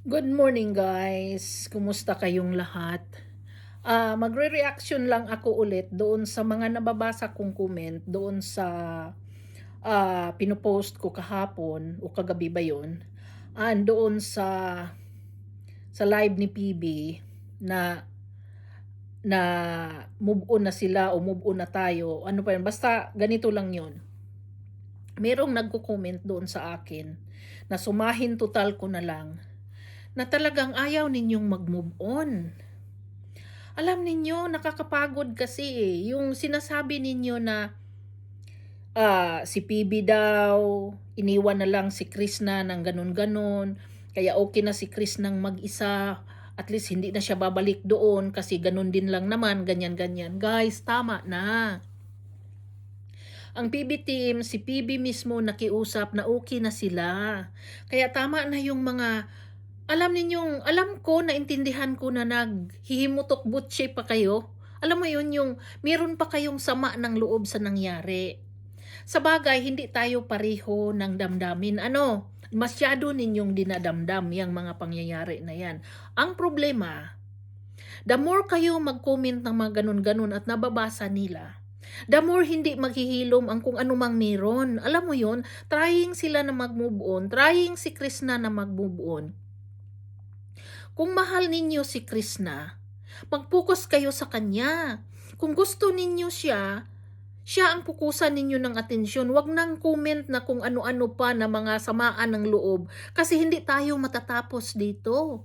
Good morning guys. Kumusta kayong lahat? Magre-reaction lang ako ulit doon sa mga nababasa kong comment doon sa pinopost ko kahapon o kagabi ba 'yon? Doon sa live ni PB na na move on na sila o move on na tayo. Ano pa 'yun? Basta ganito lang 'yon. Merong nagko-comment doon sa akin na sumahin total ko na lang na talagang ayaw ninyong mag-move on. Alam ninyo, nakakapagod kasi yung sinasabi ninyo na si PB daw, iniwan na lang si Krishna ng ganun-ganon, kaya okay na si Krishna ng mag-isa, at least hindi na siya babalik doon kasi ganun din lang naman, ganyan-ganyan. Guys, tama na. Ang PB team, si PB mismo nakiusap na okay na sila. Kaya tama na yung mga alam ko, naintindihan ko na naghihimutok butse pa kayo. Alam mo yun, yung meron pa kayong sama ng loob sa nangyari. Sa bagay, hindi tayo pareho ng damdamin. Masyado ninyong dinadamdam yung mga pangyayari na yan. Ang problema, the more kayo mag-comment ng mga ganun-ganun at nababasa nila, the more hindi maghihilom ang kung anumang meron. Alam mo yun, trying sila na mag-move on, trying si Krishna na mag-move on. Kung mahal ninyo si Krishna, mag-focus kayo sa kanya. Kung gusto ninyo siya ang pukusan ninyo ng atensyon. Huwag nang comment na kung ano-ano pa na mga samaan ng loob kasi hindi tayo matatapos dito.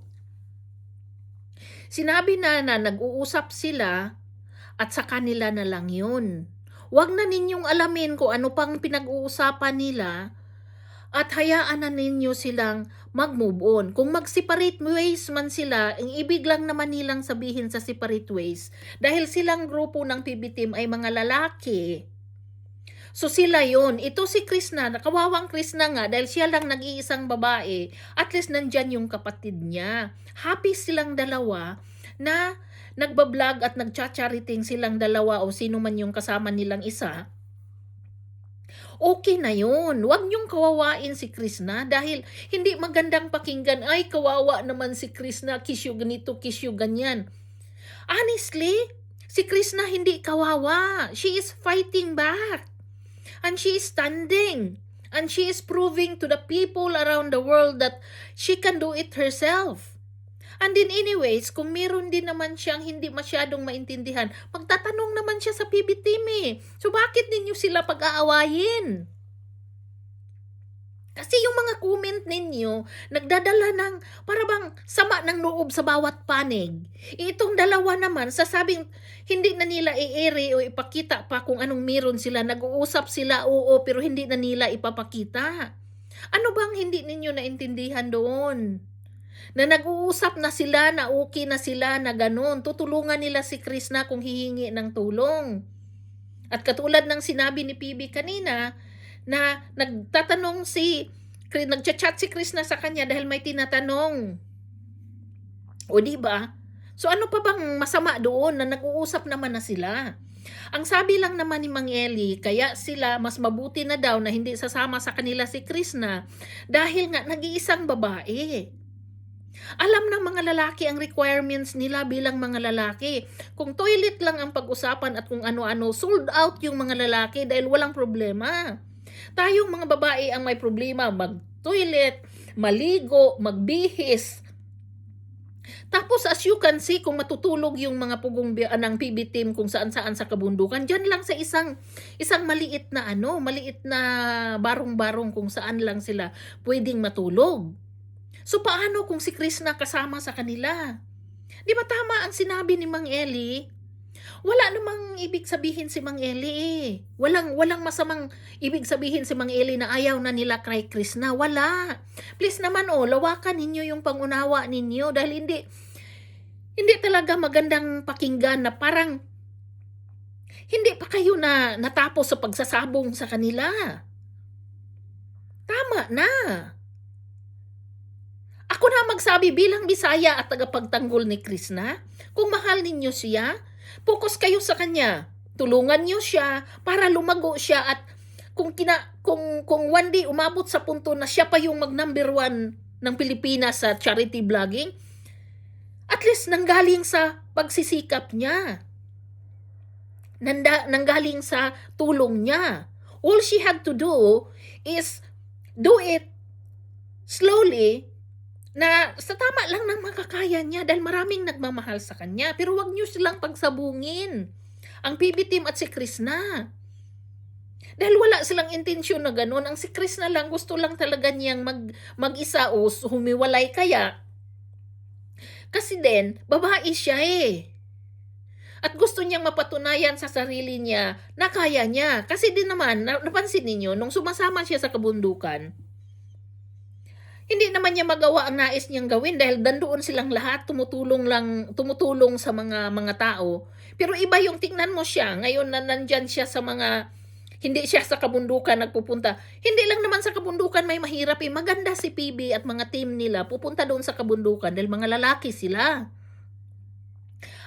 Sinabi na nag-uusap sila at sa kanila na lang yun. Huwag na ninyong alamin kung ano pang pinag-uusapan nila at hayaan na ninyo silang mag-move on. Kung mag-separate ways man sila, ang ibig lang naman nilang sabihin sa separate ways, dahil silang grupo ng PB team ay mga lalaki. So sila yon. Ito si Krishna, nakawawang Krishna nga, dahil siya lang nag-iisang babae, at least nandyan yung kapatid niya. Happy silang dalawa na nagbablog at nagcha-chariting silang dalawa o sino man yung kasama nilang isa. Okay na yun. Huwag niyong kawawain si Krishna dahil hindi magandang pakinggan, ay kawawa naman si Krishna, kisyo ganito, kisyo ganyan. Honestly, si Krishna hindi kawawa. She is fighting back. And she is standing. And she is proving to the people around the world that she can do it herself. And then anyways, kung meron din naman siyang hindi masyadong maintindihan, magtatanong naman siya sa PB team So bakit ninyo sila pag-aawayin? Kasi yung mga comment ninyo, nagdadala ng parabang sama ng loob sa bawat panig. Itong dalawa naman, sasabing hindi na nila i-ere o ipakita pa kung anong meron sila. Nag-uusap sila, oo, pero hindi na nila ipapakita. Ano bang hindi ninyo naintindihan doon? Na nag-uusap na sila, na okay na sila, na ganun. Tutulungan nila si Krishna kung hihingi ng tulong. At katulad ng sinabi ni PB kanina, na nagchat-chat si Krishna sa kanya dahil may tinatanong. O di ba? So ano pa bang masama doon na nag-uusap naman na sila? Ang sabi lang naman ni Mang Eli, kaya sila mas mabuti na daw na hindi sasama sa kanila si Krishna dahil nga nag-iisang babae. Alam ng mga lalaki ang requirements nila bilang mga lalaki. Kung toilet lang ang pag-usapan at kung ano-ano, sold out yung mga lalaki dahil walang problema. Tayong mga babae ang may problema, mag-toilet, maligo, magbihis. Tapos as you can see, kung matutulog yung mga pugong ng PB team kung saan-saan sa kabundukan, dyan lang sa isang maliit na maliit na barong-barong kung saan lang sila pwedeng matulog. So paano kung si Krishna kasama sa kanila? Di ba tama ang sinabi ni Mang Eli? Wala namang ibig sabihin si Mang Eli Walang masamang ibig sabihin si Mang Eli na ayaw na nila kay Krishna. Wala. Please naman lawakan ninyo yung pangunawa ninyo dahil hindi talaga magandang pakinggan na parang hindi pa kayo na natapos sa pagsasabong sa kanila. Tama na. Ako na magsabi bilang Bisaya at tagapagtanggol ni Krishna, kung mahal ninyo siya, focus kayo sa kanya. Tulungan niyo siya para lumago siya at kung one day umabot sa punto na siya pa yung mag number one ng Pilipinas sa charity vlogging, at least nanggaling sa pagsisikap niya. Nanggaling sa tulong niya. All she had to do is do it slowly, na sa tama lang ng makakaya niya dahil maraming nagmamahal sa kanya. Pero wag niyo silang pagsabungin, ang PB team at si Krishna. Dahil wala silang intensyon na ganun. Ang si Krishna lang, gusto lang talaga niyang mag-isa o humiwalay kaya. Kasi din, babae siya eh. At gusto niyang mapatunayan sa sarili niya na kaya niya. Kasi din naman, napansin ninyo, nung sumasama siya sa kabundukan, hindi naman niya magawa ang nais niyang gawin dahil nandoon silang lahat, tumutulong sa mga tao. Pero iba yung tingnan mo siya, ngayon na nandyan siya sa hindi siya sa kabundukan nagpupunta. Hindi lang naman sa kabundukan may mahirap eh. Maganda si PB at mga team nila pupunta doon sa kabundukan dahil mga lalaki sila.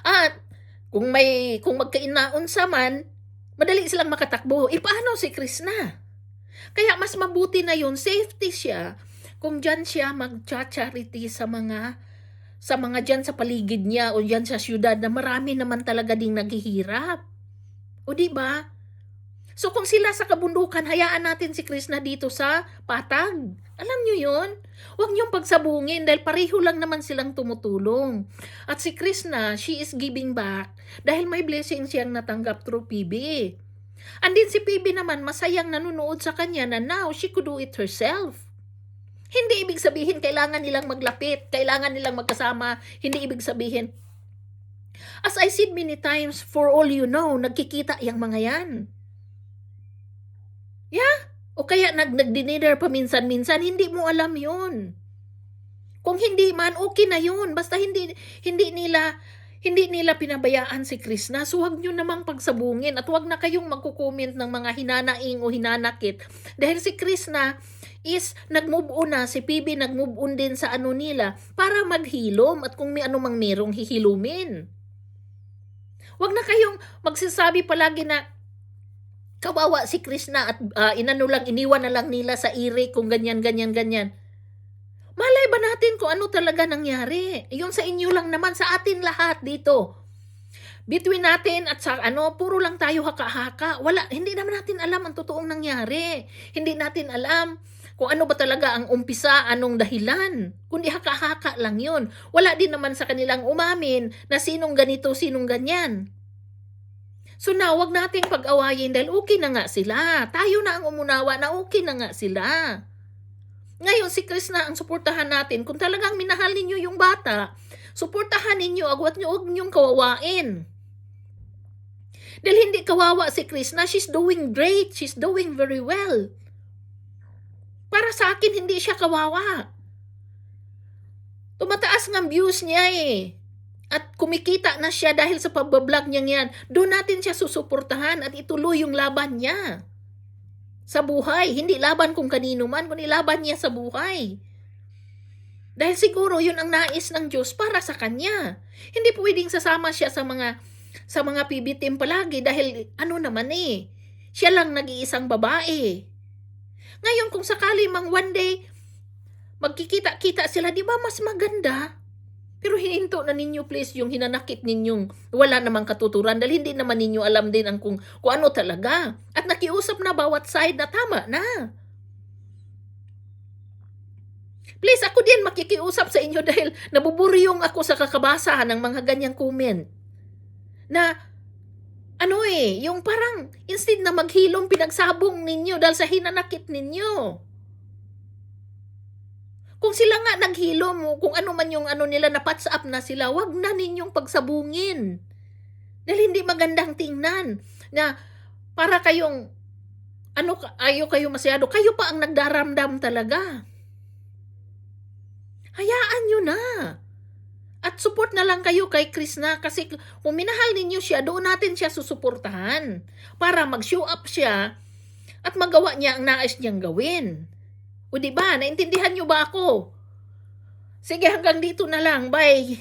At kung magkainaunsa man, madali silang makatakbo. Paano si Krishna? Kaya mas mabuti na yun, safety siya, kung dyan siya mag-charity sa mga dyan sa paligid niya o dyan sa syudad na marami naman talaga ding naghihirap. O di ba? So kung sila sa kabundukan, hayaan natin si Krishna dito sa patag. Alam nyo yun? Huwag niyong pagsabungin dahil pareho lang naman silang tumutulong. At si Krishna, she is giving back dahil may blessing siyang natanggap through PB. And din si PB naman, masayang nanonood sa kanya na now she could do it herself. Hindi ibig sabihin kailangan nilang maglapit, kailangan nilang magkasama, hindi ibig sabihin. As I said many times, for all you know, nagkikita yung mga yan. Yeah? O kaya nag-dinner paminsan-minsan, hindi mo alam yun. Kung hindi man, okay na yun. Basta hindi nila pinabayaan si Krishna. So huwag nyo namang pagsabungin at huwag na kayong magko-comment ng mga hinanaing o hinanakit. Dahil si Krishna is nag-move on na, si PB nag-move on din sa nila para maghilom at kung may anumang merong hihilumin. Huwag na kayong magsasabi palagi na kawawa si Krishna at iniwan na lang nila sa ire kung ganyan. Malay ba natin kung ano talaga nangyari? Yung sa inyo lang naman, sa atin lahat dito. Between natin at sa puro lang tayo haka-haka. Hindi naman natin alam ang totoong nangyari. Hindi natin alam kung ano ba talaga ang umpisa, anong dahilan. Kundi haka-haka lang yun. Wala din naman sa kanilang umamin na sinong ganito, sinong ganyan. So now, wag nating pag-awayin dahil okay na nga sila. Tayo na ang umunawa na okay na nga sila. Ngayon, si Krishna ang suportahan natin. Kung talagang minahal ninyo yung bata, suportahan ninyo, huwag niyong kawawain. Dahil hindi kawawa si Krishna, she's doing great. She's doing very well. Para sa akin, hindi siya kawawa. Tumataas ng views niya eh. At kumikita na siya dahil sa pagbablog niya yan. Doon natin siya susuportahan at ituloy yung laban niya. Sa buhay. Hindi laban kung kanino man, kundi laban niya sa buhay. Dahil siguro yun ang nais ng Diyos para sa kanya. Hindi pwedeng sasama siya sa mga PB team palagi dahil naman eh. Siya lang nag-iisang babae. Ngayon kung sakali mang one day magkikita-kita sila, di ba mas maganda? Pero hininto na ninyo please yung hinanakit ninyong wala namang katuturan dahil hindi naman ninyo alam din kung ano talaga. At nakiusap na bawat side na tama na. Please, ako din makikiusap sa inyo dahil nabuburyong ako sa kakabasa ng mga ganyang comment. Na, yung parang instead na maghilom, pinagsabong ninyo dahil sa hinanakit ninyo. Kung sila nga naghilom, kung ano man yung nila, na-patch up na sila, wag na ninyong pagsabungin. Dahil hindi magandang tingnan na para kayong, ayaw kayo masyado, kayo pa ang nagdaramdam talaga. Hayaan nyo na. At support na lang kayo kay Krishna kasi kung minahal ninyo siya, doon natin siya susuportahan para mag-show up siya at magawa niya ang nais niyang gawin. O diba, naintindihan nyo ba ako? Sige, hanggang dito na lang. Bye!